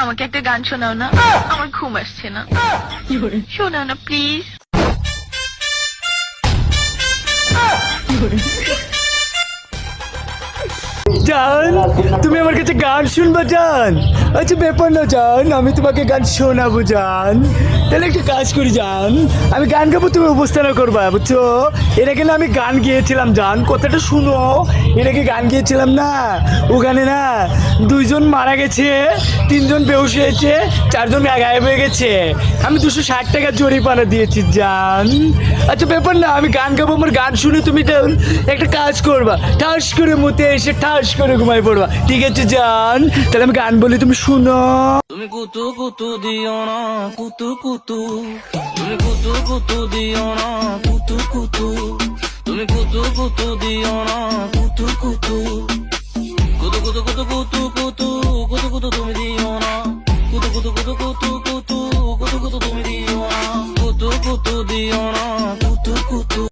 আমাকে একটা গান শোনাও না, আমার ঘুম আসছে না। শোনাও না প্লিজ। জান, তুমি আমার কাছে গান শুনবা জান? আচ্ছা ব্যাপার না জান, আমি তোমাকে গান শোনাবো জান। তাহলে একটা কাজ করি জান, আমি গান গাবো, তুমি উপস্থাপনা করবা, বুঝছো? এর আগে না আমি গান গিয়েছিলাম জান, কথাটা শুনো। এর আগে গান গিয়েছিলাম না, ওখানে না 2জন মারা গেছে, 3জন বেহুশ হয়েছে, 4জন গায়েব হয়ে গেছে। আমি 260 টাকা জরিমানা দিয়েছি জান। আচ্ছা ব্যাপার না, আমি গান গাবো, আমার গান শুনে তুমি একটা কাজ করবা, ঠাস করে মুতে এসে ঠাস করে ঘুমাই পড়বা, ঠিক আছে জান? তাহলে আমি গান বলি, তুমি শুনো। তুমি কুতু কুতু দিও না কুতু কুতু, তুমি কুতু কুতু দিও না কুতু কুতু, তুমি কুতু কুতু দিও না কুতু কুতু, কুতু কুতু কুতু কুতু কুতু কুতু কুতু তুমি দিও না, কুতু কুতু কুতু কুতু কুতু কুতু কুতু তুমি দিও না, কুতু কুতু দিও না কুতু কুতু।